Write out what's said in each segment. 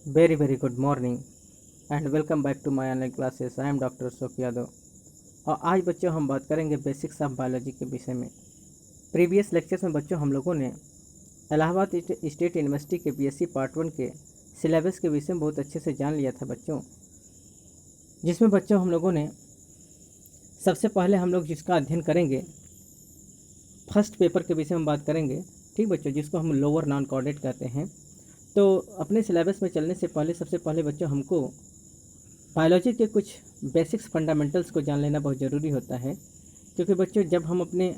Very good morning and welcome back to my online classes. I am doctor Ashok Yadav और आज बच्चों हम बात करेंगे बेसिक्स ऑफ बायोलॉजी के विषय में। प्रीवियस लेक्चर्स में बच्चों हम लोगों ने इलाहाबाद स्टेट यूनिवर्सिटी के बीएससी पार्ट 1 के सिलेबस के विषय में बहुत अच्छे से जान लिया था बच्चों, जिसमें बच्चों हम लोगों ने सबसे पहले हम लोग जिसका अध्ययन करेंगे फर्स्ट पेपर के विषय में बात करेंगे। ठीक बच्चों, जिसको हम लोअर नॉन कॉर्डेट कहते हैं। तो अपने सिलेबस में चलने से पहले सबसे पहले बच्चों हमको बायोलॉजी के कुछ बेसिक्स फंडामेंटल्स को जान लेना बहुत ज़रूरी होता है, क्योंकि बच्चों जब हम अपने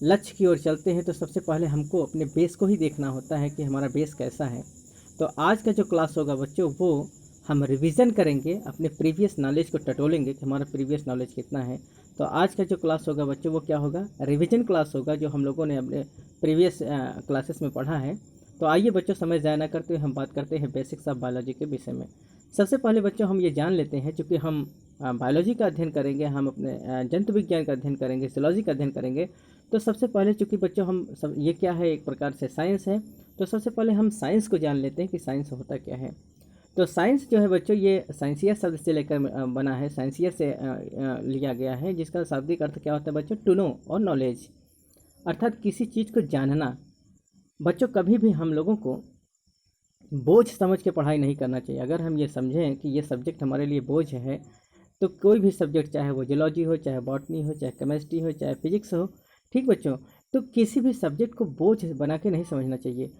लक्ष्य की ओर चलते हैं तो सबसे पहले हमको अपने बेस को ही देखना होता है कि हमारा बेस कैसा है। तो आज का जो क्लास होगा बच्चों वो हम रिवीजन करेंगे, अपने प्रीवियस नॉलेज को टटोलेंगे कि हमारा प्रीवियस नॉलेज कितना है। तो आज का जो क्लास होगा बच्चों वो क्या होगा, रिवीजन क्लास होगा, जो हम लोगों ने अपने प्रीवियस क्लासेस में पढ़ा है। तो आइए बच्चों, समय ज़ाया ना करते हुए हम बात करते हैं बेसिक्स ऑफ बायोलॉजी के विषय में। सबसे पहले बच्चों हम ये जान लेते हैं, चूँकि हम बायोलॉजी का अध्ययन करेंगे, हम अपने जंतु विज्ञान का अध्ययन करेंगे, जोलॉजी का अध्ययन करेंगे। तो सबसे पहले चूँकि बच्चों हम सब ये क्या है, एक प्रकार से साइंस है। तो सबसे पहले हम साइंस को जान लेते हैं कि साइंस होता क्या है। तो साइंस जो है बच्चों ये साइंसिया शब्द से लेकर बना है, साइंसिया से लिया गया है, जिसका शाब्दिक अर्थ क्या होता है बच्चों, टू नो और नॉलेज, अर्थात किसी चीज़ को जानना। बच्चों कभी भी हम लोगों को बोझ समझ के पढ़ाई नहीं करना चाहिए। अगर हम ये समझें कि ये सब्जेक्ट हमारे लिए बोझ है, तो कोई भी सब्जेक्ट, चाहे वो जियोलॉजी हो, चाहे बॉटनी हो, चाहे केमिस्ट्री हो, चाहे फिजिक्स हो, ठीक बच्चों, तो किसी भी सब्जेक्ट को बोझ बना के नहीं समझना चाहिए।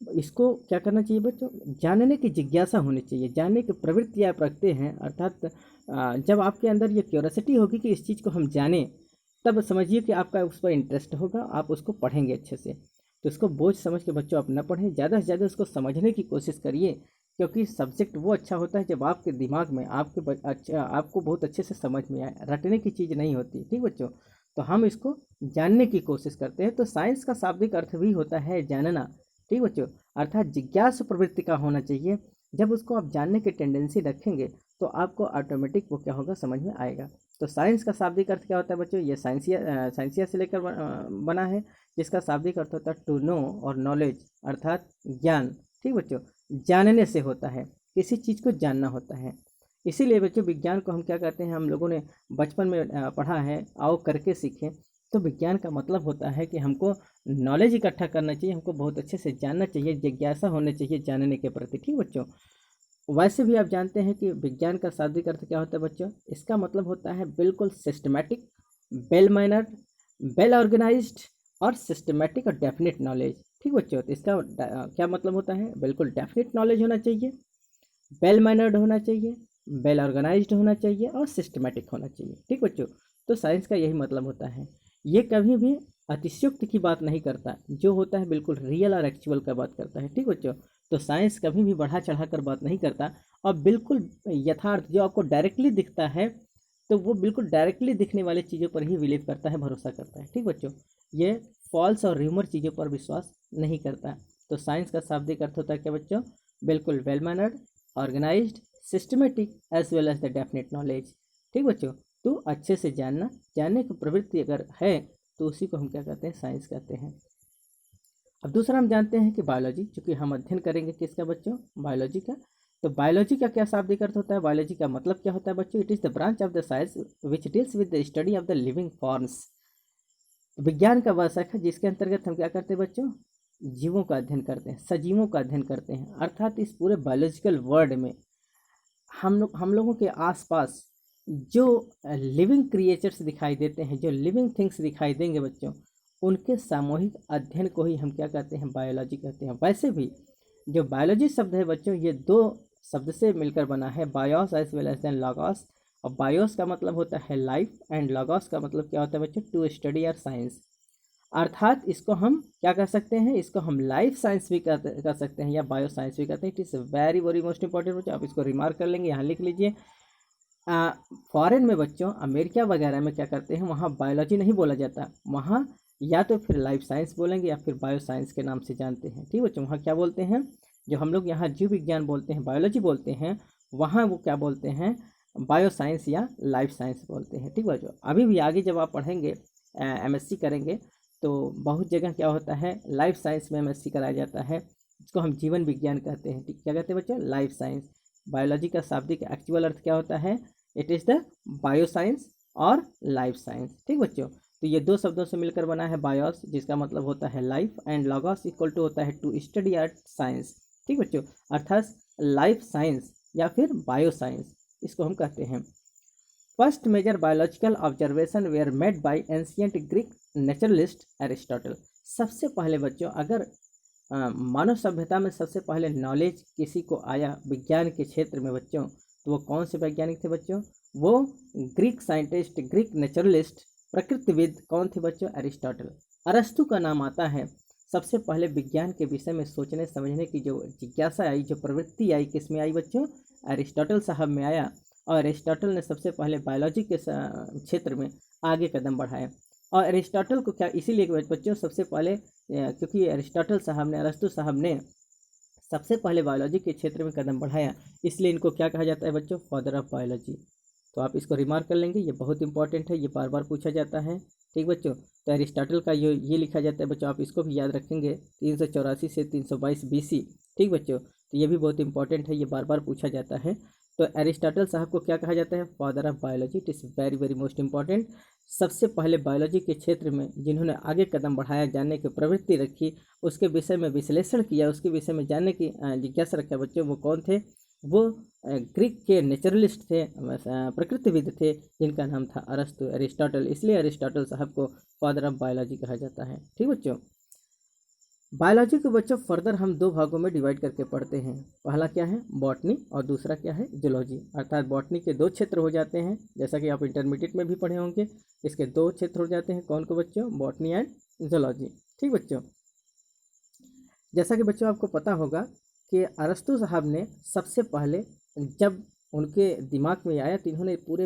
इसको क्या करना चाहिए बच्चों, जानने की जिज्ञासा होनी चाहिए, जानने की प्रवृत्ति आप रखते हैं, अर्थात जब आपके अंदर ये क्यूरोसिटी होगी कि इस चीज़ को हम जानें, तब समझिए कि आपका उस पर इंटरेस्ट होगा, आप उसको पढ़ेंगे अच्छे से। तो इसको बोझ समझ के बच्चों आप न पढ़ें, ज़्यादा से ज़्यादा उसको समझने की कोशिश करिए, क्योंकि सब्जेक्ट वो अच्छा होता है जब आपके दिमाग में आपको बहुत अच्छे से समझ में आए, रटने की चीज़ नहीं होती। ठीक बच्चों, तो हम इसको जानने की कोशिश करते हैं। तो साइंस का शाब्दिक अर्थ भी होता है जानना। ठीक बच्चों, अर्थात जिज्ञासु प्रवृत्ति का होना चाहिए। जब उसको आप जानने की टेंडेंसी रखेंगे तो आपको ऑटोमेटिक वो क्या होगा, समझ में आएगा। तो साइंस का शाब्दिक अर्थ क्या होता है बच्चों, ये साइंसिया से लेकर बना है, जिसका शाब्दिक अर्थ होता है टू नो और नॉलेज, अर्थात ज्ञान। ठीक बच्चों, जानने से होता है, किसी चीज़ को जानना होता है। इसीलिए बच्चों विज्ञान को हम क्या कहते हैं, हम लोगों ने बचपन में पढ़ा है, आओ करके सीखें। तो विज्ञान का मतलब होता है कि हमको नॉलेज इकट्ठा करना चाहिए, हमको बहुत अच्छे से जानना चाहिए, जिज्ञासा होनी चाहिए जानने के प्रति। ठीक बच्चों, वैसे भी आप जानते हैं कि विज्ञान का शाब्दिक अर्थ क्या होता है बच्चों, इसका मतलब होता है बिल्कुल systematic, well mannered, well organised और सिस्टमैटिक और डेफिनेट नॉलेज। ठीक बच्चों, तो इसका क्या मतलब होता है, बिल्कुल डेफिनेट नॉलेज होना चाहिए, वेल मैनर्ड होना चाहिए, वेल ऑर्गेनाइज्ड होना चाहिए और सिस्टमैटिक होना चाहिए। ठीक बच्चों, तो साइंस का यही मतलब होता है। ये कभी भी अतिशयोक्ति की बात नहीं करता, जो होता है बिल्कुल रियल और एक्चुअल का बात करता है। ठीक बच्चों, तो साइंस कभी भी बढ़ा चढ़ा कर बात नहीं करता, और बिल्कुल यथार्थ जो आपको डायरेक्टली दिखता है, तो वो बिल्कुल डायरेक्टली दिखने वाली चीज़ों पर ही बिलीव करता है, भरोसा करता है। ठीक बच्चों, ये फॉल्स और र्यूमर चीज़ों पर विश्वास नहीं करता। तो साइंस का शाब्दिक अर्थ होता है क्या बच्चों, बिल्कुल well mannered, organised, systematic as well as the definite knowledge. ठीक बच्चों, तो अच्छे से जानना, जानने की प्रवृत्ति अगर है तो उसी को हम क्या कहते हैं, साइंस कहते हैं। अब दूसरा हम जानते हैं कि बायोलॉजी, चूँकि हम अध्ययन करेंगे किसका बच्चों, बायोलॉजी का। तो बायोलॉजी का क्या शाब्दिक अर्थ होता है, बायोलॉजी का मतलब क्या होता है बच्चों, it is the branch of the science which deals with the study of the living forms. विज्ञान का वह शाखा जिसके अंतर्गत हम क्या करते हैं बच्चों, जीवों का अध्ययन करते हैं, सजीवों का अध्ययन करते हैं। अर्थात इस पूरे बायोलॉजिकल वर्ल्ड में हम लोगों के आसपास जो लिविंग क्रिएचर्स दिखाई देते हैं, जो लिविंग थिंग्स दिखाई देंगे बच्चों, उनके सामूहिक अध्ययन को ही हम क्या कहते हैं, बायोलॉजी कहते हैं। वैसे भी जो बायोलॉजी शब्द है बच्चों, ये दो शब्द से मिलकर बना है, bios as well as then logos. और बायोस का मतलब होता है लाइफ, एंड लॉगॉस का मतलब क्या होता है बच्चों, टू स्टडी और साइंस। अर्थात इसको हम क्या कर सकते हैं, इसको हम लाइफ साइंस भी कर सकते हैं, या बायो साइंस भी कहते हैं। It is very very most important बच्चों, आप इसको रिमार्क कर लेंगे, यहाँ लिख लीजिए। फॉरेन में बच्चों, अमेरिका वगैरह में क्या करते हैं, वहाँ बायोलॉजी नहीं बोला जाता, वहाँ या तो फिर लाइफ साइंस बोलेंगे या फिर बायो साइंस के नाम से जानते हैं। ठीक बच्चों, वहाँ क्या बोलते हैं, जो हम लोग यहाँ जीव विज्ञान बोलते हैं, बायोलॉजी बोलते हैं, वहाँ वो क्या बोलते हैं, बायो साइंस या लाइफ साइंस बोलते हैं। ठीक बच्चों, अभी भी आगे जब आप पढ़ेंगे, एमएससी करेंगे, तो बहुत जगह क्या होता है, लाइफ साइंस में एमएससी कराया जाता है, इसको हम जीवन विज्ञान कहते हैं। ठीक, क्या कहते हैं बच्चों? Life science. बायोलॉजी का शाब्दिक एक्चुअल अर्थ क्या होता है? It is the bio science और लाइफ साइंस। ठीक बच्चों, तो ये दो शब्दों से मिलकर बना है बायोस, जिसका मतलब होता है life, and logos equal to होता है टू स्टडी आर्ट साइंस। ठीक बच्चों, अर्थात लाइफ साइंस या फिर बायो साइंस इसको हम कहते हैं। First major biological observation were made by ancient Greek naturalist Aristotle. सबसे पहले बच्चों अगर मानव सभ्यता में सबसे पहले नॉलेज किसी को आया विज्ञान के क्षेत्र में बच्चों, तो वो कौन से वैज्ञानिक थे बच्चों? वो ग्रीक साइंटिस्ट, ग्रीक नेचुरलिस्ट, प्रकृतिविद कौन थे बच्चों? एरिस्टोटल। अरस्तु का नाम आता है। सबसे पहले विज्ञान के विषय में सोचने समझने की जो जिज्ञासा आई, जो प्रवृत्ति आई, किस में आई बच्चों? एरिस्टोटल साहब में आया। और एरिस्टोटल ने सबसे पहले बायोलॉजी के क्षेत्र में आगे कदम बढ़ाया। और एरिस्टोटल को क्या इसीलिए बच्चों सबसे पहले, क्योंकि एरिस्टोटल साहब ने, अरस्तु साहब ने सबसे पहले बायोलॉजी के क्षेत्र में कदम बढ़ाया, इसलिए इनको क्या कहा जाता है बच्चों? Father of biology. तो आप इसको रिमार्क कर लेंगे, ये बहुत इंपॉर्टेंट है, ये बार बार पूछा जाता है। ठीक बच्चों, तो एरिस्टोटल का ये लिखा जाता है बच्चों, आप इसको भी याद रखेंगे, 384 से 322 BC। ठीक बच्चों, तो ये भी बहुत इंपॉर्टेंट है, ये बार बार पूछा जाता है। तो एरिस्टोटल साहब को क्या कहा जाता है? Father of biology. It is very very most important. सबसे पहले बायोलॉजी के क्षेत्र में जिन्होंने आगे कदम बढ़ाया, जानने की प्रवृत्ति रखी, उसके विषय में विश्लेषण किया, उसके विषय में जानने की जिज्ञासा रखा बच्चों, वो कौन थे? वो ग्रीक के नेचुरलिस्ट थे, प्रकृतिविद थे, जिनका नाम था अरस्तु, एरिस्टोटल। इसलिए एरिस्टोटल साहब को फादर ऑफ बायोलॉजी कहा जाता है। ठीक बच्चों, बायोलॉजी को बच्चों फर्दर हम दो भागों में डिवाइड करके पढ़ते हैं। पहला क्या है? बॉटनी, और दूसरा क्या है? जूलॉजी। अर्थात बॉटनी के दो क्षेत्र हो जाते हैं, जैसा कि आप इंटरमीडिएट में भी पढ़े होंगे। इसके दो क्षेत्र हो जाते हैं, कौन को बच्चों? Botany and zoology. ठीक बच्चों, जैसा कि बच्चों आपको पता होगा कि अरस्तु साहब ने सबसे पहले, जब उनके दिमाग में आया, तो इन्होंने पूरे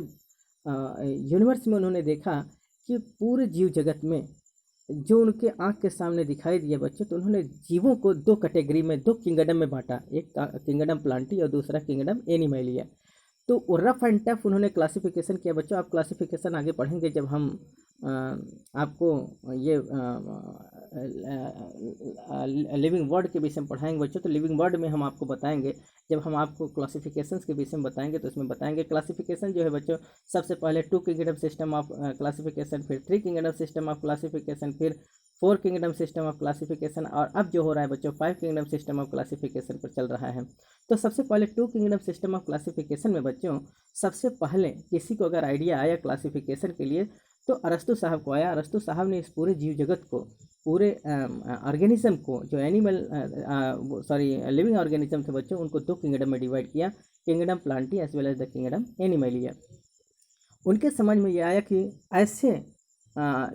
यूनिवर्स में उन्होंने देखा कि पूरे जीव जगत में जो उनके आंख के सामने दिखाई दिया बच्चों, तो उन्होंने जीवों को दो कैटेगरी में, दो किंगडम में बांटा। एक किंगडम प्लांटी और दूसरा किंगडम एनिमलिया। तो रफ एंड टफ उन्होंने क्लासिफिकेशन किया बच्चों। आप क्लासिफिकेशन आगे पढ़ेंगे जब हम आपको ये लिविंग वर्ड के विषय में पढ़ाएंगे बच्चों। तो लिविंग वर्ड में हम आपको बताएंगे, जब हम आपको क्लासिफिकेशंस के विषय में बताएंगे, तो इसमें बताएंगे क्लासिफिकेशन जो है बच्चों, सबसे पहले 2 किंगडम सिस्टम ऑफ क्लासिफिकेशन, फिर 3 किंगडम सिस्टम ऑफ क्लासिफिकेशन, फिर 4 किंगडम सिस्टम ऑफ क्लासिफिकेशन, और अब जो हो रहा है बच्चों 5 किंगडम सिस्टम ऑफ क्लासिफिकेशन पर चल रहा है। तो सबसे पहले 2 किंगडम सिस्टम ऑफ क्लासिफिकेशन में बच्चों, सबसे पहले किसी को अगर आइडिया आया क्लासिफिकेशन के लिए, तो अरस्तु साहब को आया। अरस्तु साहब ने इस पूरे जीव जगत को, पूरे ऑर्गेनिज्म को, जो एनिमल लिविंग ऑर्गेनिज्म थे बच्चों, उनको 2 किंगडम में डिवाइड किया, kingdom Plantae as well as the kingdom Animalia. उनके समझ में ये आया कि ऐसे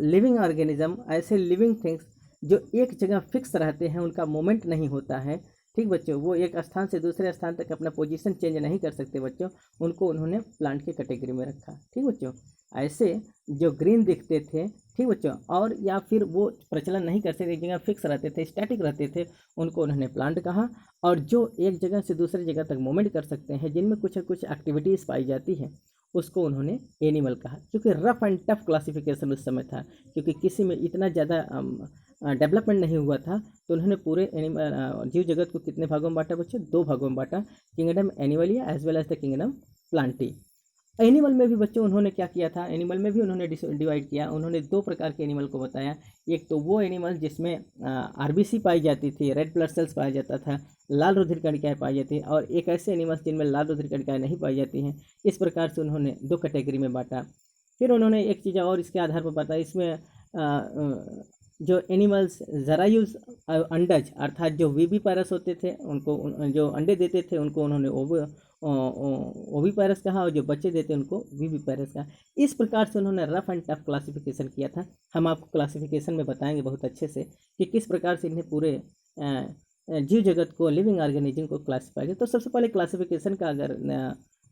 लिविंग ऑर्गेनिज्म, ऐसे लिविंग थिंग्स जो एक जगह फिक्स रहते हैं, उनका मूवमेंट नहीं होता है। ठीक बच्चों, वो एक स्थान से दूसरे स्थान तक अपना पोजीशन चेंज नहीं कर सकते बच्चों, उनको उन्होंने प्लांट की कैटेगरी में रखा। ठीक बच्चों, ऐसे जो ग्रीन दिखते थे, ठीक बच्चों, और या फिर वो प्रचलन नहीं कर सकते, एक जगह फिक्स रहते थे, स्टैटिक रहते थे, उनको उन्होंने प्लांट कहा। और जो एक जगह से दूसरी जगह तक मूवमेंट कर सकते हैं, जिनमें कुछ कुछ एक्टिविटीज़ पाई जाती है, उसको उन्होंने एनिमल कहा। क्योंकि रफ एंड टफ क्लासिफिकेशन उस समय था, क्योंकि किसी में इतना ज़्यादा डेवलपमेंट नहीं हुआ था, तो उन्होंने पूरे एनिमल जीव जगत को कितने भागों में बांटा बच्चों? 2 भागों में बांटा, kingdom Animalia as well as the kingdom Plantae. Animal में भी बच्चों उन्होंने क्या किया था? एनिमल में भी उन्होंने डिवाइड किया। उन्होंने 2 प्रकार के एनिमल को बताया। एक तो वो एनिमल जिसमें RBC पाई जाती थी, रेड ब्लड सेल्स पाया जाता था, लाल रुधिर कणिकाएँ पाई जाती हैं, और एक ऐसे एनिमल्स जिनमें लाल रुधिर कणिकाएँ नहीं पाई जाती हैं। इस प्रकार से उन्होंने 2 कैटेगरी में बांटा। फिर उन्होंने एक चीज़ और इसके आधार पर बताया, इसमें जो एनिमल्स जरायुज अंडज, अर्थात जो विविपारस होते थे, उनको जो अंडे देते थे उनको उन्होंने ओविपारस कहा, और जो बच्चे देते उनको विविपारस कहा। इस प्रकार से उन्होंने रफ एंड टफ क्लासिफिकेशन किया था। हम आपको क्लासिफिकेशन में बताएंगे बहुत अच्छे से कि किस प्रकार से इन्हें पूरे जीव जगत को, लिविंग ऑर्गेनिज्म को क्लासीफाई किया। तो सबसे पहले क्लासिफिकेशन का अगर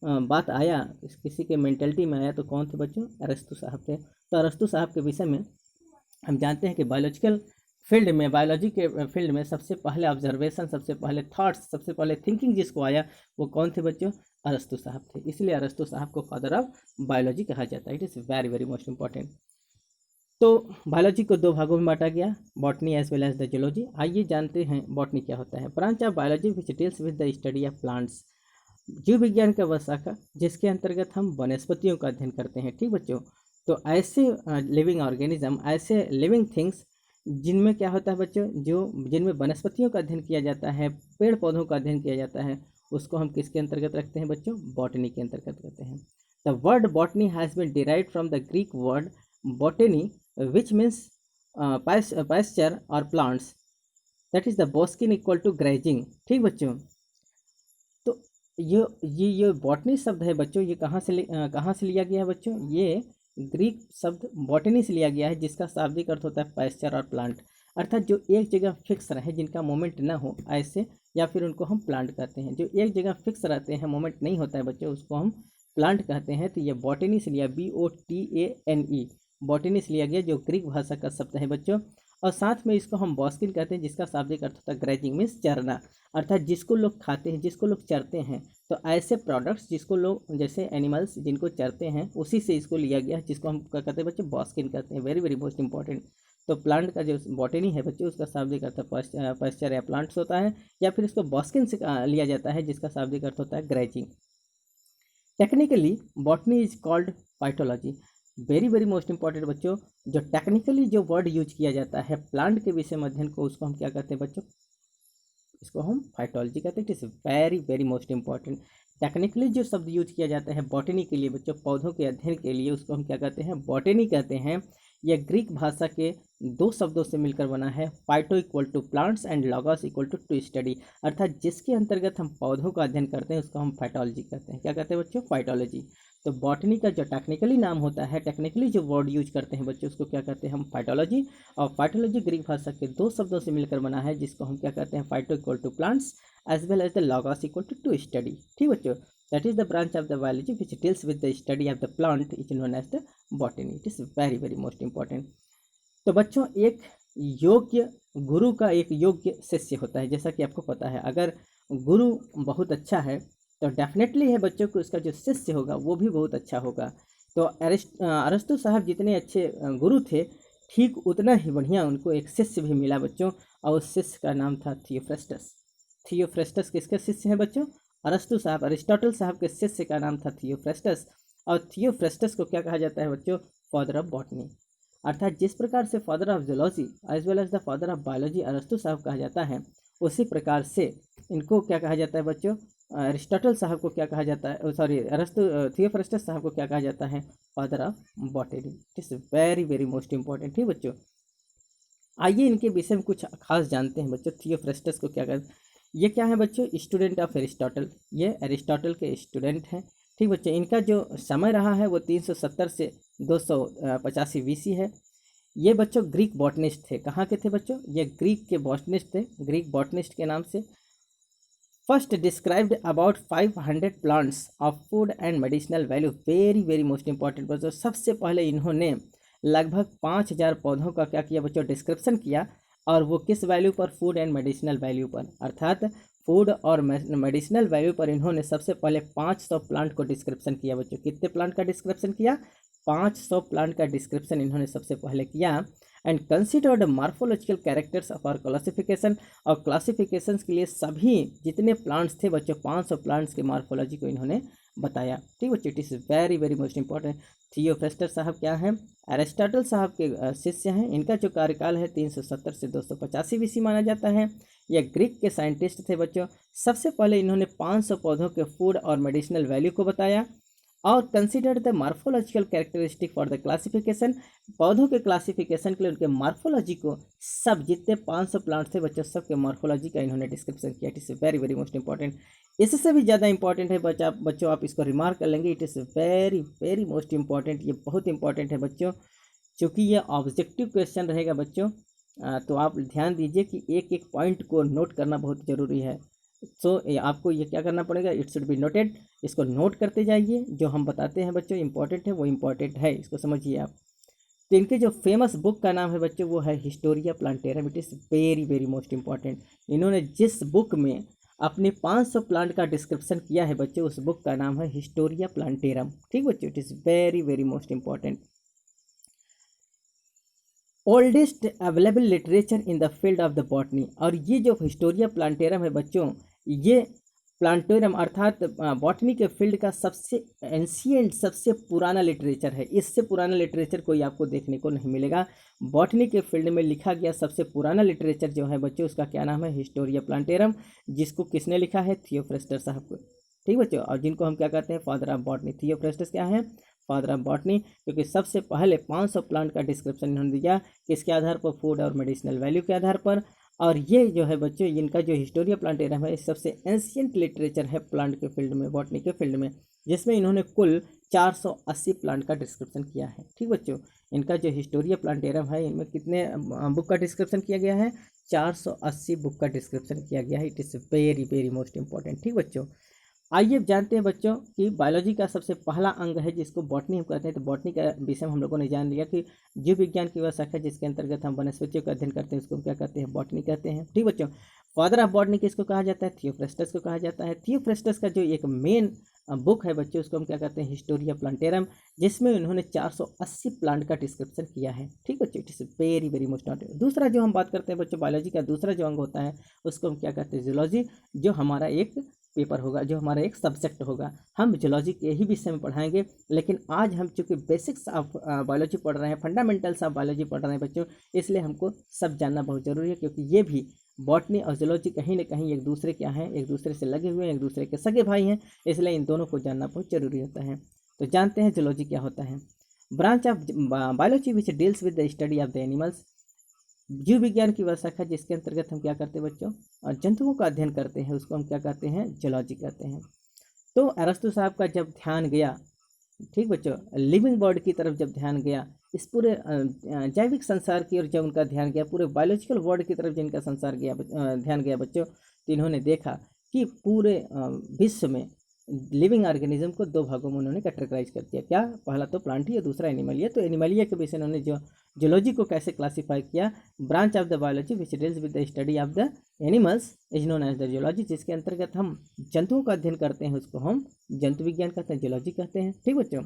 बात आया, किसी के मेंटलिटी में आया, तो कौन थे बच्चों? अरस्तु साहब थे। तो अरस्तु साहब के विषय में हम जानते हैं कि बायोलॉजिकल फील्ड में, बायोलॉजी के फील्ड में सबसे पहले ऑब्जर्वेशन, सबसे पहले थॉट्स, सबसे पहले थिंकिंग जिसको आया, वो कौन थे बच्चों? अरस्तु साहब थे। इसलिए अरस्तु साहब को फादर ऑफ बायोलॉजी कहा जाता है। It is very very most important. तो बायोलॉजी को दो भागों में बांटा गया, botany as well as the zoology. आइए जानते हैं बॉटनी क्या होता है। Branch of biology which deals with the study of plants, जीव विज्ञान का वह शाखा जिसके अंतर्गत हम वनस्पतियों का अध्ययन करते हैं। ठीक बच्चों, तो ऐसे लिविंग ऑर्गेनिज्म, ऐसे लिविंग थिंग्स जिनमें क्या होता है बच्चों, जो जिनमें वनस्पतियों का अध्ययन किया जाता है, पेड़ पौधों का अध्ययन किया जाता है, उसको हम किसके अंतर्गत रखते हैं बच्चों, बॉटनी के अंतर्गत रखते हैं। The word botany has been derived from the Greek word botane which means pasture और plants, that is the boskein equal to grazing. ठीक बच्चों, तो ये बॉटनी शब्द है बच्चों, ये कहाँ से लिया गया है बच्चों, ये ग्रीक शब्द बॉटनी से लिया गया है, जिसका शाब्दिक अर्थ होता है पैस्चर और प्लांट, अर्थात जो एक जगह फिक्स रहे, जिनका मूवमेंट ना हो ऐसे, या फिर उनको हम प्लांट कहते हैं। जो एक जगह फिक्स रहते हैं, मूवमेंट नहीं होता है बच्चों, उसको हम प्लांट कहते हैं। तो ये बॉटनी से लिया, BOTANE, बॉटनी से लिया गया, जो ग्रीक भाषा का शब्द है बच्चों। और साथ में इसको हम बॉस्किन कहते हैं, जिसका शाब्दिक अर्थ होता है ग्रेजिंग, मीन्स चरना, अर्थात जिसको लोग खाते हैं, जिसको लोग चरते हैं। तो ऐसे प्रोडक्ट्स जिसको लोग, जैसे एनिमल्स जिनको चरते हैं, उसी से इसको लिया गया है, जिसको हम क्या कहते हैं बच्चे, बॉस्किन कहते हैं। Very very most important. तो प्लांट का जो बॉटनी है बच्चे, उसका शाब्दिक अर्थ पैस्चर या प्लांट्स होता है, या फिर इसको बॉस्किन से लिया जाता है, जिसका शाब्दिक अर्थ होता है grazing. Technically botany is called phytology. Very very most important बच्चों, जो टेक्निकली जो वर्ड यूज किया जाता है प्लांट के विषय में अध्ययन को, उसको हम क्या कहते हैं बच्चों, इसको हम फाइटोलॉजी कहते हैं। It is very very most important. Technically जो शब्द यूज किया जाता है बॉटनी के लिए बच्चों, पौधों के अध्ययन के लिए, उसको हम क्या कहते हैं, बॉटनी कहते हैं। यह ग्रीक भाषा के दो शब्दों से मिलकर बना है, phyto equal to plants and logos equal to study, अर्थात जिसके अंतर्गत हम पौधों का अध्ययन करते हैं, उसको हम फाइटोलॉजी कहते हैं। क्या कहते हैं बच्चों, फाइटोलॉजी। तो बॉटनी का जो टेक्निकली नाम होता है, टेक्निकली जो वर्ड यूज करते हैं बच्चों, उसको क्या कहते हैं हम, फाइटोलॉजी। और फाइटोलॉजी ग्रीक भाषा के दो शब्दों से मिलकर बना है, जिसको हम क्या कहते हैं, phyto equal to plants as well as the logos equal to study. ठीक बच्चों, that is the branch of the biology which deals with the study of the plant is known as the botany. It is very very most important. तो बच्चों, एक योग्य गुरु का एक योग्य शिष्य होता है। जैसा कि आपको पता है, अगर गुरु बहुत अच्छा है तो डेफिनेटली है बच्चों को उसका जो शिष्य होगा वो भी बहुत अच्छा होगा। तो अरस्तु साहब जितने अच्छे गुरु थे, ठीक उतना ही बढ़िया उनको एक शिष्य भी मिला बच्चों, और उस शिष्य का नाम था थियोफ्रेस्टस। थियोफ्रेस्टस किसके शिष्य हैं बच्चों, अरस्तु साहब, अरिस्टोटल साहब के शिष्य का नाम था थियोफ्रेस्टस। और थियोफ्रेस्टस को क्या कहा जाता है बच्चों, फादर ऑफ बॉटनी, अर्थात जिस प्रकार से father of zoology as well as the father of biology अरस्तु साहब कहा जाता है, उसी प्रकार से इनको क्या कहा जाता है बच्चों, अरिस्टोटल साहब को क्या कहा जाता है, सॉरी अरस्तु, थियोफ्रेस्टस साहब को क्या कहा जाता है, father of botany. It is very very most important. ठीक बच्चों, आइए इनके विषय में कुछ खास जानते हैं बच्चों। थियोफ्रेस्टस को क्या कहते हैं, ये क्या है बच्चों, स्टूडेंट ऑफ एरिस्टोटल, ये एरिस्टोटल के स्टूडेंट हैं। ठीक बच्चों, इनका जो समय रहा है वो 370 से 285 BC है। ये बच्चों ग्रीक बॉटनिस्ट थे। कहाँ के थे बच्चों, ये ग्रीक के बॉटनिस्ट थे, ग्रीक बॉटनिस्ट के नाम से। First described about 500 plants of food and medicinal value. Very very most important बच्चों, सबसे पहले इन्होंने लगभग 5000 पौधों का क्या किया बच्चों, डिस्क्रिप्शन किया, और वो किस वैल्यू पर, फूड एंड मेडिसिनल वैल्यू पर, अर्थात फूड और मेडिसिनल वैल्यू पर इन्होंने सबसे पहले 500 प्लांट को डिस्क्रिप्शन किया बच्चों। कितने प्लांट का डिस्क्रिप्शन किया, 500 प्लांट का डिस्क्रिप्शन इन्होंने सबसे पहले किया। And considered morphological characters of our classification, और क्लासिफिकेशन के लिए सभी जितने प्लांट्स थे बच्चों, 500 प्लांट्स के मार्फोलॉजी को इन्होंने बताया। ठीक बच्चों, it is very very most important. Theophrastus साहब क्या हैं, एरिस्टोटल साहब के शिष्य हैं। इनका जो कार्यकाल है 370 से 285 BC माना जाता है। यह ग्रीक के साइंटिस्ट थे बच्चों। सबसे पहले इन्होंने 500 पौधों के फूड और मेडिसिनल वैल्यू को बताया, और considered the morphological characteristic for the classification, पौधों के क्लासिफिकेशन के लिए उनके मार्फोलॉजी को, सब जितने 500 प्लांट थे बच्चों, सबके मार्फोलॉजी का इन्होंने डिस्क्रिप्शन किया। It is very very most important. इससे भी ज़्यादा इंपॉर्टेंट है बच्चों, आप इसको रिमार्क कर लेंगे, it is very very most important. ये बहुत इंपॉर्टेंट है बच्चों, क्योंकि ये ऑब्जेक्टिव क्वेश्चन रहेगा बच्चों। तो आप ध्यान दीजिए कि एक एक पॉइंट को नोट करना बहुत ज़रूरी है। सो आपको ये क्या करना पड़ेगा, इट शुड बी नोटेड, इसको नोट करते जाइए। जो हम बताते हैं बच्चों इंपॉर्टेंट है, वो इंपॉर्टेंट है, इसको समझिए आप। तो इनके जो फेमस बुक का नाम है बच्चों, वो है Historia plantarum. It is very very most important. इन्होंने जिस बुक में अपने 500 प्लांट का डिस्क्रिप्शन किया है बच्चों, उस बुक का नाम है हिस्टोरिया प्लांटेरम। ठीक बच्चों, it is very very most important. Oldest available literature in the field of the botany. और ये जो हिस्टोरिया प्लांटेरम है बच्चों, ये प्लांटेरम अर्थात बॉटनी के फील्ड का सबसे एंशियंट, सबसे पुराना लिटरेचर है। इससे पुराना लिटरेचर कोई आपको देखने को नहीं मिलेगा। बॉटनी के फील्ड में लिखा गया सबसे पुराना लिटरेचर जो है बच्चों, उसका क्या नाम है, हिस्टोरिया प्लांटेरम, जिसको किसने लिखा है, थियोफ्रेस्टस साहब को। ठीक बच्चों, और जिनको हम क्या कहते हैं, फादर ऑफ बॉटनी। थियोफ्रेस्टस क्या है, फादर ऑफ बॉटनी, क्योंकि सबसे पहले 500 प्लांट का डिस्क्रिप्शन इन्होंने दिया, किसके आधार पर, फूड और मेडिसिनल वैल्यू के आधार पर। और ये जो है बच्चों, इनका जो हिस्टोरिया प्लांटेरम है, सबसे एंशियंट लिटरेचर है प्लांट के फील्ड में, बॉटनी के फील्ड में, जिसमें इन्होंने कुल 480 प्लांट का डिस्क्रिप्शन किया है। ठीक बच्चों, इनका जो हिस्टोरिया प्लांटेरम है, इनमें कितने बुक का डिस्क्रिप्शन किया गया है, 480 बुक का डिस्क्रिप्शन किया गया है। It is very very most important. ठीक बच्चों, आइए अब जानते हैं बच्चों कि बायोलॉजी का सबसे पहला अंग है जिसको बॉटनी हम कहते हैं। तो बॉटनी का विषय में हम लोगों ने जान लिया कि जीव विज्ञान की वह शाखा जिसके अंतर्गत हम वनस्पतियों का अध्ययन करते हैं, उसको हम क्या कहते हैं, बॉटनी कहते हैं। ठीक बच्चों, फादर ऑफ बॉटनी किसको कहा जाता है, थियोफ्रेस्टस को कहा जाता है। थियोफ्रेस्टस का जो एक मेन बुक है बच्चों, उसको हम क्या कहते हैं, हिस्टोरिया प्लांटेरम, जिसमें उन्होंने 480 प्लांट का डिस्क्रिप्शन किया है। ठीक बच्चों, it is very very most important. दूसरा जो हम बात करते हैं बच्चों, बायोलॉजी का दूसरा जो अंग होता है, उसको हम क्या कहते हैं, जूलॉजी, जो हमारा एक पेपर होगा, जो हमारा एक सब्जेक्ट होगा। हम जूलॉजी के ही विषय में पढ़ाएंगे, लेकिन आज हम चूंकि बेसिक्स ऑफ बायोलॉजी पढ़ रहे हैं, फंडामेंटल्स ऑफ बायोलॉजी पढ़ रहे हैं बच्चों, इसलिए हमको सब जानना बहुत ज़रूरी है, क्योंकि ये भी बॉटनी और जूलॉजी कहीं ना कहीं एक दूसरे क्या हैं, एक दूसरे से लगे हुए हैं, एक दूसरे के सगे भाई हैं, इसलिए इन दोनों को जानना बहुत जरूरी होता है। तो जानते हैं जूलॉजी क्या होता है। Branch of biology which deals with the study of the animals, जीव विज्ञान की वह शाखा जिसके अंतर्गत हम क्या करते हैं बच्चों, जंतुओं का अध्ययन करते हैं, उसको हम क्या कहते हैं, जूलॉजी कहते हैं। तो अरस्तु साहब का जब ध्यान गया, ठीक बच्चों, लिविंग बर्ड की तरफ जब ध्यान गया, इस पूरे जैविक संसार की ओर जब उनका ध्यान गया, पूरे बायोलॉजिकल वर्ल्ड की तरफ जिनका संसार गया, ध्यान गया बच्चों, तो इन्होंने देखा कि पूरे विश्व में लिविंग ऑर्गेनिज्म को दो भागों में उन्होंने कैटेगराइज कर दिया। क्या, पहला तो प्लांटी, दूसरा एनिमलिया। तो एनिमलिया के विषय उन्होंने जो जूलॉजी को कैसे क्लासीफाई किया, branch of the biology which deals with the study of the animals is known as the zoology, जिसके अंतर्गत हम जंतुओं का अध्ययन करते हैं, उसको हम जंतु विज्ञान कहते हैं, जूलॉजी कहते हैं। ठीक बच्चों,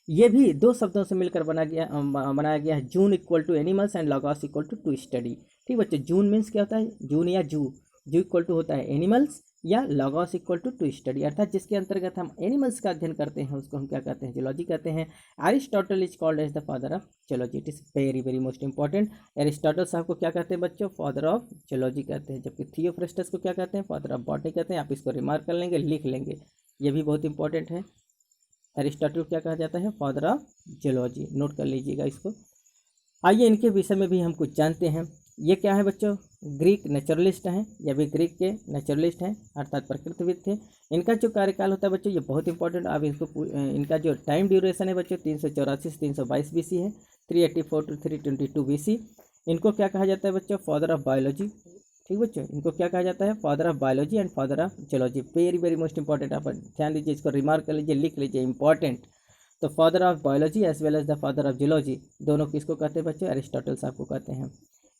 ये भी दो शब्दों से मिलकर बनाया गया है, zoon equal to animals and logos equal to study. ठीक बच्चों, जून मीन्स क्या होता है, जून या जू इक्वल टू होता है एनिमल्स, या लॉगॉस इक्वल टू स्टडी, अर्थात जिसके अंतर्गत हम एनिमल्स का अध्ययन करते हैं, उसको हम क्या कहते हैं, जूलॉजी कहते हैं। Aristotle is called as the father of zoology. It is very very most important. Aristotle साहब को क्या कहते हैं बच्चों, फादर ऑफ जूलॉजी कहते हैं, जबकि थियोफ्रेस्टस को क्या कहते हैं, फादर ऑफ बॉटनी कहते हैं। आप इसको रिमार्क कर लेंगे, लिख लेंगे, ये भी बहुत इंपॉर्टेंट है। एरिस्टोटल क्या कहा जाता है, फादर ऑफ जूलॉजी, नोट कर लीजिएगा इसको। आइए इनके विषय में भी हम कुछ जानते हैं। ये क्या है बच्चों, ग्रीक नेचुरलिस्ट हैं, ये भी ग्रीक के नेचुरलिस्ट हैं, अर्थात प्रकृतिविद थे। इनका जो कार्यकाल होता है बच्चों, ये बहुत इंपॉर्टेंट। अब इसको इनका जो टाइम ड्यूरेशन है बच्चों, 384 से 322 BC है, 384 to 322 BC। इनको क्या कहा जाता है बच्चों, फादर ऑफ बायोलॉजी। ठीक बच्चों, इनको क्या कहा जाता है, father of biology and father of zoology. Very very most important, आप ध्यान दीजिए, इसको रिमार्क कर लीजिए, लिख लीजिए, इंपॉर्टेंट। तो father of biology as well as the father of zoology, दोनों किसको कहते हैं बच्चों, एरिस्टोटल साहब को कहते हैं।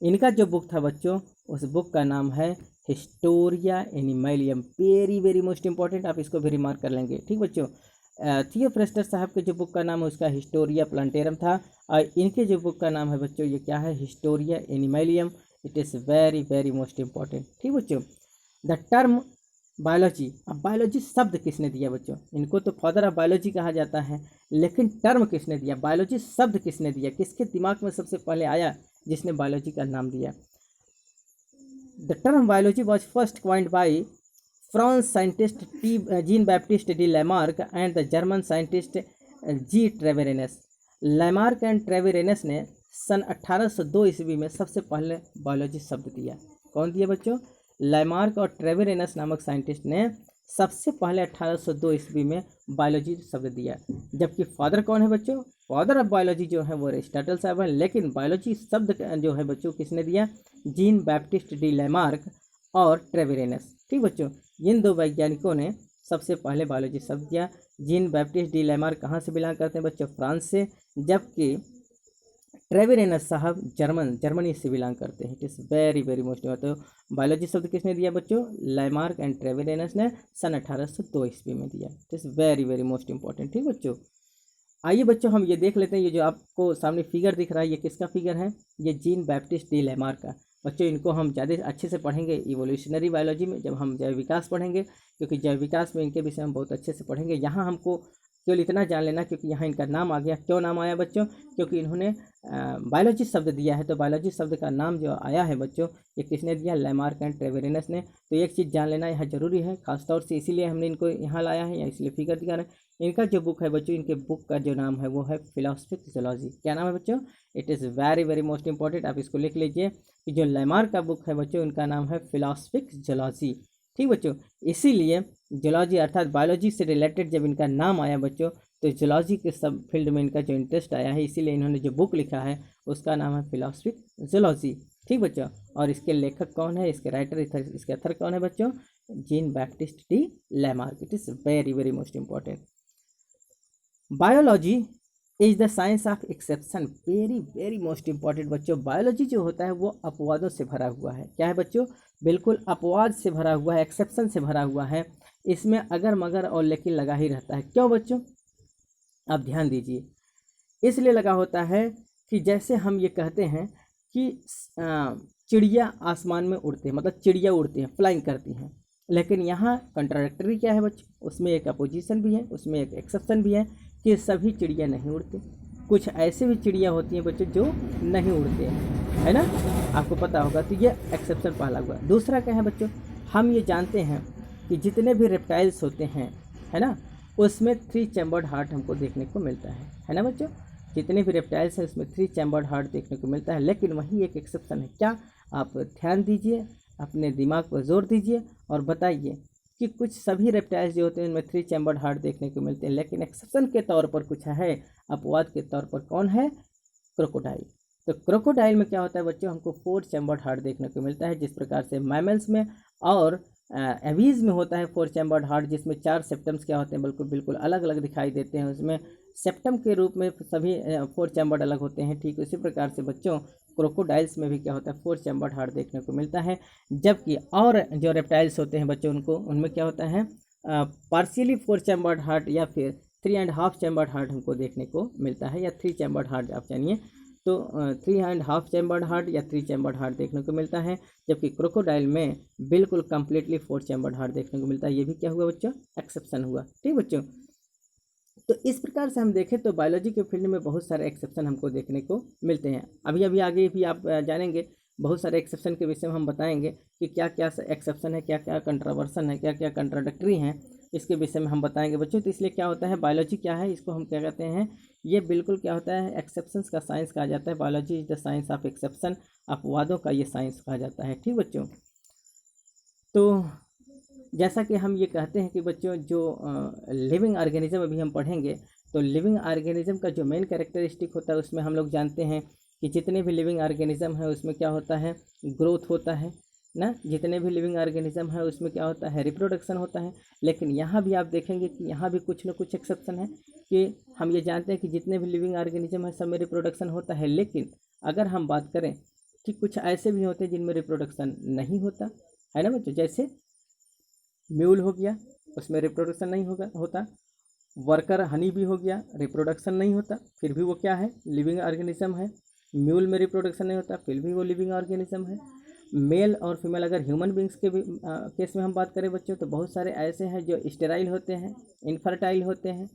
इनका जो बुक था बच्चों, उस बुक का नाम है Historia Animalium. Very very most important, आप इसको भी रिमार्क कर लेंगे। ठीक बच्चों, थियोफ्रेस्टस साहब के जो बुक का नाम है उसका हिस्टोरिया प्लांटेरम था, और इनके जो बुक का नाम है बच्चों, ये क्या है, Historia Animalium. It is very very most important. ठीक बच्चों, द टर्म बायोलॉजी, अब बायोलॉजी शब्द किसने दिया बच्चों, इनको तो फादर ऑफ बायोलॉजी कहा जाता है, लेकिन टर्म किसने दिया, बायोलॉजी शब्द किसने दिया, किसके दिमाग में सबसे पहले आया जिसने बायोलॉजी का नाम दिया। The term biology was first coined by France scientist Jean Baptiste de Lamarck and the German scientist G Treviranus. Lamarck and Treviranus ने सन 1802 ईस्वी में सबसे पहले बायोलॉजी शब्द दिया। कौन दिया बच्चों, लैमार्क और ट्रेवेरेनस नामक साइंटिस्ट ने सबसे पहले 1802 ईस्वी में बायोलॉजी शब्द दिया। जबकि फादर कौन है बच्चों, फादर ऑफ बायोलॉजी जो है वो एरिस्टोटल साहब है, लेकिन बायोलॉजी शब्द जो है बच्चों किसने दिया, जीन बैप्टिस्ट डी लैमार्क और ट्रेवेरेनस। ठीक बच्चों, इन दो वैज्ञानिकों ने सबसे पहले बायोलॉजी शब्द दिया। जीन बैप्टिस्ट डी लैमार्क कहाँ से बिलोंग करते हैं बच्चों, फ्रांस से, जबकि ट्रेवेरेनस साहब जर्मनी से बिलोंग करते हैं। It is very very most important. तो बायोलॉजी शब्द किसने दिया बच्चों, लैमार्क एंड ट्रेवेरेनस ने सन 1802 ईस्वी में दिया। It is very very most important. ठीक बच्चों, आइए बच्चों हम ये देख लेते हैं, ये जो आपको सामने फिगर दिख रहा है ये किसका फिगर है, ये जीन बैप्टिस्ट डी लेमार्क का। बच्चों इनको हम ज़्यादा अच्छे से पढ़ेंगे इवोल्यूशनरी बायोलॉजी में, जब हम जैव विकास पढ़ेंगे, क्योंकि जैव विकास में इनके विषय हम बहुत अच्छे से पढ़ेंगे। यहाँ हमको केवल इतना जान लेना, क्योंकि यहाँ इनका नाम आ गया। क्यों नाम आया बच्चों? क्योंकि इन्होंने बायोलॉजी शब्द दिया है, तो बायोलॉजी शब्द का नाम जो आया है बच्चों, ये किसने दिया? लेमार्क एंड ट्रेवेरिनस ने। तो एक चीज़ जान लेना यहाँ जरूरी है, खासतौर से इसीलिए हमने इनको यहाँ लाया है या इसलिए फिगर दिखा रहे हैं। इनका जो बुक है बच्चों, इनके बुक का जो नाम है वो है फिलोसफिक जूलॉजी। क्या नाम है बच्चों? It is very very most important, आप इसको लिख लीजिए कि जो लेमार्क का बुक है बच्चों, इनका नाम है फिलोसफिक जूलॉजी। ठीक बच्चों, इसीलिए जूलॉजी अर्थात बायोलॉजी से रिलेटेड जब इनका नाम आया बच्चों, तो जूलॉजी के सब फील्ड में इनका जो इंटरेस्ट आया है, इसीलिए इन्होंने जो बुक लिखा है उसका नाम है फिलोसफिक जूलॉजी। ठीक बच्चों, और इसके लेखक कौन है, इसके राइटर, इसके अथर कौन है बच्चों? Gene Baptiste D Lamarck. It is very very most important. Biology is the science of exception. Very very most important बच्चों, बायोलॉजी जो होता है वो अपवादों से भरा हुआ है। क्या है बच्चों? बिल्कुल अपवाद से भरा हुआ है, एक्सेप्शन से भरा हुआ है। इसमें अगर मगर और लेकिन लगा ही रहता है। क्यों बच्चों? आप ध्यान दीजिए, इसलिए लगा होता है कि जैसे हम ये कहते हैं कि चिड़िया आसमान में उड़ते हैं, मतलब चिड़िया उड़ती हैं, फ्लाइंग करती हैं, लेकिन यहाँ कंट्राडिक्टरी क्या है बच्चों? उसमें एक अपोजिशन भी है, उसमें एक एक्सेप्शन भी है कि सभी चिड़िया नहीं उड़ते। कुछ ऐसे भी चिड़िया होती हैं बच्चों जो नहीं उड़ते हैं, है ना, आपको पता होगा। तो ये एक्सेप्शन पहला हुआ। दूसरा क्या है बच्चों? हम ये जानते हैं कि जितने भी रेप्टाइल्स होते हैं, है ना, उसमें 3 चैम्बर्ड हार्ट हमको देखने को मिलता है ना बच्चों? जितने भी रेप्टाइल्स हैं उसमें 3 चैम्बर्ड हार्ट देखने को मिलता है, लेकिन वहीं एक एक्सेप्शन है। क्या? आप ध्यान दीजिए, अपने दिमाग पर जोर दीजिए और बताइए कि कुछ सभी रेप्टाइल्स जो होते हैं उनमें 3 चैम्बर्ड हार्ट देखने को मिलते हैं, लेकिन एक्सेप्शन के तौर पर कुछ है, अपवाद के तौर पर। कौन है? क्रोकोडाइल। तो क्रोकोडाइल में क्या होता है बच्चों? हमको 4 चैम्बर्ड हार्ट देखने को मिलता है, जिस प्रकार से मैमल्स में और एवीज में होता है 4 चैम्बर्ड हार्ट, जिसमें 4 सेप्टम्स क्या होते हैं, बिल्कुल बिल्कुल अलग अलग दिखाई देते हैं। उसमें सेप्टम के रूप में सभी 4 चैम्बर्ड अलग होते हैं। ठीक उसी प्रकार से बच्चों क्रोकोडाइल्स में भी क्या होता है? 4 चैम्बर्ड हार्ट देखने को मिलता है। जबकि और जो रेप्टाइल्स होते हैं बच्चों, उनको उनमें क्या होता है? पार्शियली 4 चैम्बर्ड हार्ट या फिर 3.5 चैम्बर्ड हार्ट हमको देखने को मिलता है, या 3 चैम्बर्ड हार्ट आप जानिए, तो 3.5 चैम्बर्ड हार्ट या 3 चैम्बर्ड हार्ट देखने को मिलता है। जबकि क्रोकोडाइल में बिल्कुल कंप्लीटली 4 चैम्बर्ड हार्ट देखने को मिलता है। ये भी क्या हुआ बच्चों? एक्सेप्शन हुआ। ठीक बच्चों, तो इस प्रकार से हम देखें तो बायोलॉजी के फील्ड में बहुत सारे एक्सेप्शन हमको देखने को मिलते हैं। अभी अभी आगे भी आप जानेंगे, बहुत सारे एक्सेप्शन के विषय में हम बताएंगे कि क्या क्या एक्सेप्शन है, क्या क्या कंट्रावर्सन है, क्या क्या कंट्राडिक्टरी हैं, इसके विषय में हम बताएंगे बच्चों। तो इसलिए क्या होता है, बायोलॉजी क्या है, इसको हम क्या कहते हैं, ये बिल्कुल क्या होता है, एक्सेप्शंस का साइंस कहा जाता है। Biology is the science of exception, अपवादों का ये साइंस कहा जाता है। ठीक बच्चों, तो जैसा कि हम ये कहते हैं कि बच्चों जो लिविंग ऑर्गेनिज्म अभी हम पढ़ेंगे, तो लिविंग ऑर्गेनिज्म का जो मेन कैरेक्टरिस्टिक होता है उसमें हम लोग जानते हैं कि जितने भी लिविंग ऑर्गेनिज्म है उसमें क्या होता है? ग्रोथ होता है ना। जितने भी लिविंग ऑर्गेनिज्म है उसमें क्या होता है? रिप्रोडक्शन होता है। लेकिन यहाँ भी आप देखेंगे कि यहाँ भी कुछ ना कुछ एक्सेप्शन है, कि हम ये जानते हैं कि जितने भी लिविंग ऑर्गेनिज्म है सब में रिप्रोडक्शन होता है, लेकिन अगर हम बात करें कि कुछ ऐसे भी होते हैं जिनमें रिप्रोडक्शन नहीं होता, है ना बच्चों। जैसे म्यूल हो गया, उसमें रिप्रोडक्शन नहीं होता। वर्कर हनी भी हो गया, रिप्रोडक्शन नहीं होता, फिर भी वो क्या है? लिविंग ऑर्गेनिज्म है। म्यूल में रिप्रोडक्शन नहीं होता, फिर भी वो लिविंग ऑर्गेनिज्म है। मेल और फीमेल, अगर ह्यूमन बींग्स के भी केस में हम बात करें बच्चों, तो बहुत सारे ऐसे हैं जो स्टेराइल होते हैं, इनफर्टाइल होते हैं।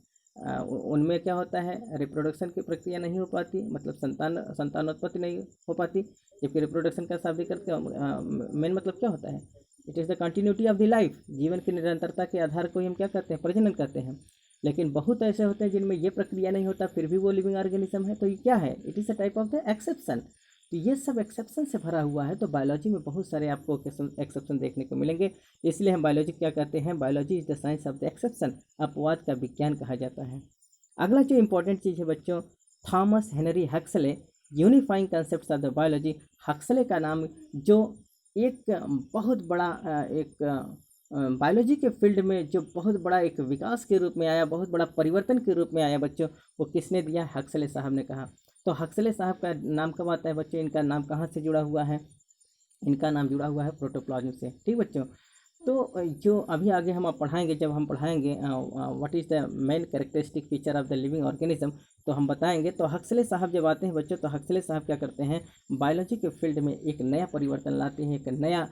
उनमें क्या होता है? रिप्रोडक्शन की प्रक्रिया नहीं हो पाती, मतलब संतानोत्पत्ति नहीं हो पाती। जबकि रिप्रोडक्शन का शाब्दिक अर्थ मेन मतलब क्या होता है? It is the continuity of the life, जीवन की निरंतरता के आधार को ही हम क्या कहते हैं? प्रजनन कहते हैं। लेकिन बहुत ऐसे होते हैं जिनमें ये प्रक्रिया नहीं होता, फिर भी वो लिविंग ऑर्गेनिज्म है। तो ये क्या है? It is a type of the exception. तो ये सब एक्सेप्शन से भरा हुआ है। तो बायोलॉजी में बहुत सारे आपको एक्सेप्शन देखने को मिलेंगे, इसलिए हम बायोलॉजी क्या कहते हैं? Biology is the science of the exception, अपवाद का विज्ञान कहा जाता है। अगला जो इंपॉर्टेंट चीज़ है बच्चों, Thomas Henry Huxley, unifying concept of the biology. Huxley का नाम जो एक बहुत बड़ा एक बायोलॉजी के फील्ड में जो बहुत बड़ा एक विकास के रूप में आया, बहुत बड़ा परिवर्तन के रूप में आया बच्चों, वो किसने दिया? हक्सले साहब ने कहा। तो हक्सले साहब का नाम कब आता है बच्चों? इनका नाम कहाँ से जुड़ा हुआ है? इनका नाम जुड़ा हुआ है प्रोटोप्लाज्म से। ठीक बच्चों, तो जो अभी आगे हम आप पढ़ाएंगे, जब हम पढ़ाएंगे what is the main characteristic feature of the living organism, तो हम बताएंगे। तो हक्सले साहब जब आते हैं बच्चों, तो हक्सले साहब क्या करते हैं, बायोलॉजी के फील्ड में एक नया परिवर्तन लाते हैं, एक नया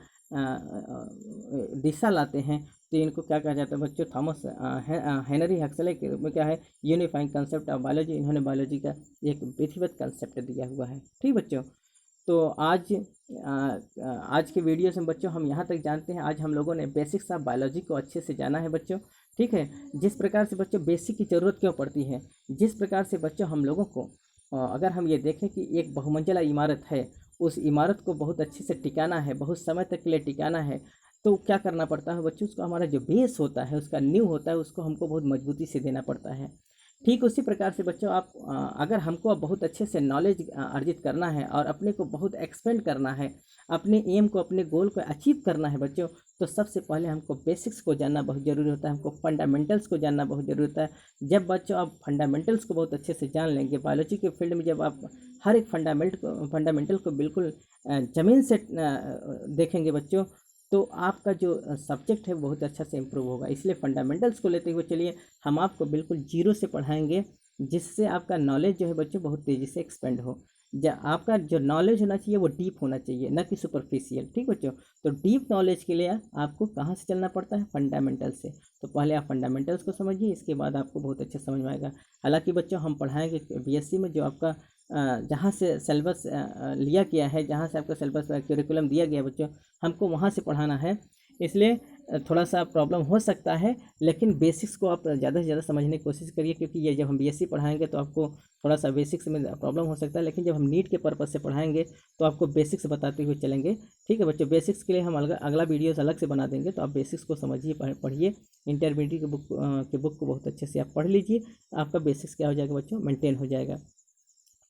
दिशा लाते हैं। तो इनको क्या कहा जाता है बच्चों, थॉमस हेनरी हक्सले के रूप में क्या है, यूनिफाइंग कंसेप्ट ऑफ बायोलॉजी। इन्होंने बायोलॉजी का एक विधिवत कंसेप्ट दिया हुआ है। ठीक बच्चों, तो आज के वीडियो में बच्चों हम यहाँ तक जानते हैं। आज हम लोगों ने बेसिक्स ऑफ बायोलॉजी को अच्छे से जाना है बच्चों। ठीक है, जिस प्रकार से बच्चों बेसिक की ज़रूरत क्यों पड़ती है, जिस प्रकार से बच्चों हम लोगों को अगर हम ये देखें कि एक बहुमंजिला इमारत है, उस इमारत को बहुत अच्छे से टिकाना है, बहुत समय तक के लिए टिकाना है, तो क्या करना पड़ता है बच्चों, उसको हमारा जो बेस होता है, उसका नींव होता है, उसको हमको बहुत मजबूती से देना पड़ता है। ठीक उसी प्रकार से बच्चों आप अगर हमको अब बहुत अच्छे से नॉलेज अर्जित करना है और अपने को बहुत एक्सपेंड करना है, अपने एम को, अपने गोल को अचीव करना है बच्चों, तो सबसे पहले हमको बेसिक्स को जानना बहुत ज़रूरी होता है, हमको फंडामेंटल्स को जानना बहुत ज़रूरी होता है। जब बच्चों आप फंडामेंटल्स को बहुत अच्छे से जान लेंगे बायोलॉजी के फील्ड में, जब आप हर एक फंडामेंटल को बिल्कुल ज़मीन से देखेंगे बच्चों, तो आपका जो सब्जेक्ट है बहुत अच्छा से इम्प्रूव होगा। इसलिए फंडामेंटल्स को लेते हुए चलिए हम आपको बिल्कुल जीरो से पढ़ाएंगे, जिससे आपका नॉलेज जो है बच्चों बहुत तेज़ी से एक्सपेंड हो। आपका जो नॉलेज होना चाहिए वो डीप होना चाहिए, न कि सुपरफिशियल। ठीक बच्चों, तो डीप नॉलेज के लिए आपको कहाँ से चलना पड़ता है, फंडामेंटल से। तो पहले आप फंडामेंटल्स को समझिए, इसके बाद आपको बहुत अच्छे समझ में आएगा। हालांकि बच्चों हम पढ़ाएंगे बीएससी में जो आपका जहाँ से सिलेबस लिया गया है, जहाँ से आपका सिलेबस करिकुलम दिया गया है बच्चों, हमको वहाँ से पढ़ाना है। इसलिए थोड़ा सा प्रॉब्लम हो सकता है, लेकिन बेसिक्स को आप ज़्यादा से ज़्यादा समझने की कोशिश करिए, क्योंकि ये जब हम बीएससी पढ़ाएंगे तो आपको थोड़ा सा बेसिक्स में प्रॉब्लम हो सकता है, लेकिन जब हम नीट के पर्पज़ से पढ़ाएंगे तो आपको बेसिक्स बताते हुए चलेंगे। ठीक है बच्चों, बेसिक्स के लिए हम अगला वीडियोस अलग से बना देंगे, तो आप बेसिक्स को समझिए, पढ़िए। इंटरमीडिएट की बुक को बहुत अच्छे से आप पढ़ लीजिए, आपका बेसिक्स क्या हो जाएगा बच्चों, मेंटेन हो जाएगा।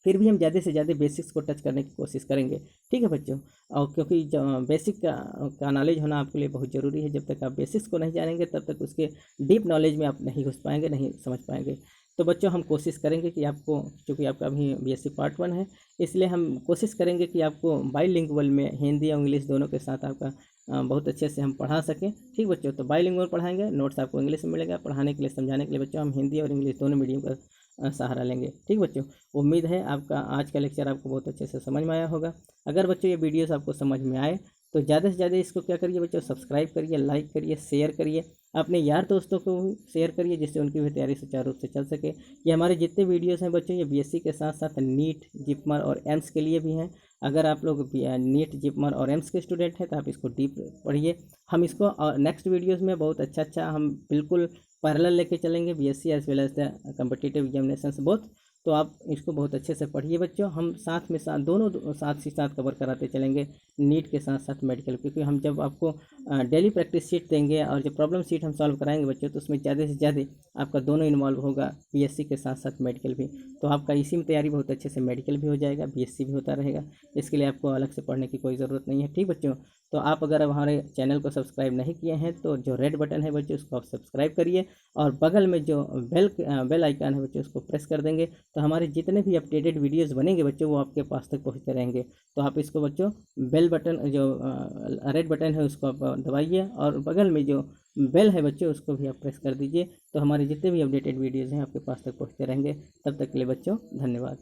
फिर भी हम ज़्यादा से ज़्यादा बेसिक्स को टच करने की कोशिश करेंगे। ठीक है बच्चों, और क्योंकि बेसिक का नॉलेज होना आपके लिए बहुत ज़रूरी है। जब तक आप बेसिक्स को नहीं जानेंगे तब तक उसके डीप नॉलेज में आप नहीं घुस पाएंगे, नहीं समझ पाएंगे। तो बच्चों हम कोशिश करेंगे कि आपको, चूँकि आपका अभी बीएससी पार्ट 1 है, इसलिए हम कोशिश करेंगे कि आपको बाईलिंगुअल में हिंदी और इंग्लिश दोनों के साथ आपका बहुत अच्छे से हम पढ़ा सकें। ठीक बच्चों, तो बाईलिंगुअल पढ़ाएंगे, नोट्स आपको इंग्लिश में मिलेगा। पढ़ाने के लिए, समझाने के लिए बच्चों हम हिंदी और इंग्लिश दोनों मीडियम का सहारा लेंगे। ठीक बच्चों, उम्मीद है आपका आज का लेक्चर आपको बहुत अच्छे से समझ में आया होगा। अगर बच्चों ये वीडियोस आपको समझ में आए तो ज़्यादा से ज़्यादा इसको क्या करिए बच्चों, सब्सक्राइब करिए, लाइक करिए, शेयर करिए, अपने यार दोस्तों को भी शेयर करिए, जिससे उनकी भी तैयारी सुचारू रूप से चल सके। ये हमारे जितने वीडियोस हैं बच्चों, ये बीएससी के साथ साथ नीट, जिपमर और एम्स के लिए भी हैं। अगर आप लोग नीट, जिपमर और एम्स के स्टूडेंट हैं तो आप इसको डीप पढ़िए। हम इसको और नेक्स्ट वीडियोज़ में बहुत अच्छा हम बिल्कुल पैरेलल लेके चलेंगे, BSc as well as the competitive examinations both. तो आप इसको बहुत अच्छे से पढ़िए बच्चों। हम साथ में साथ दोनों साथ ही साथ कवर कराते चलेंगे, नीट के साथ साथ मेडिकल, क्योंकि हम जब आपको डेली प्रैक्टिस शीट देंगे और जो प्रॉब्लम शीट हम सॉल्व कराएंगे बच्चों, तो उसमें ज़्यादा से ज़्यादा आपका दोनों इन्वॉल्व होगा, बीएससी के साथ साथ मेडिकल भी। तो आपका इसी में तैयारी बहुत अच्छे से, मेडिकल भी हो जाएगा, बीएससी भी होता रहेगा। इसके लिए आपको अलग से पढ़ने की कोई ज़रूरत नहीं है। ठीक बच्चों, तो आप अगर हमारे चैनल को सब्सक्राइब नहीं किए हैं तो जो रेड बटन है बच्चों उसको आप सब्सक्राइब करिए, और बगल में जो बेल आइकन है बच्चों उसको प्रेस कर देंगे, तो हमारे जितने भी अपडेटेड वीडियोस बनेंगे बच्चों वो आपके पास तक पहुंचते रहेंगे। तो आप इसको बच्चों बेल बटन, जो रेड बटन है उसको आप दबाइए, और बगल में जो बेल है बच्चों उसको भी आप प्रेस कर दीजिए, तो हमारे जितने भी अपडेटेड वीडियोज़ हैं आपके पास तक पहुँचते रहेंगे। तब तक के लिए बच्चों धन्यवाद।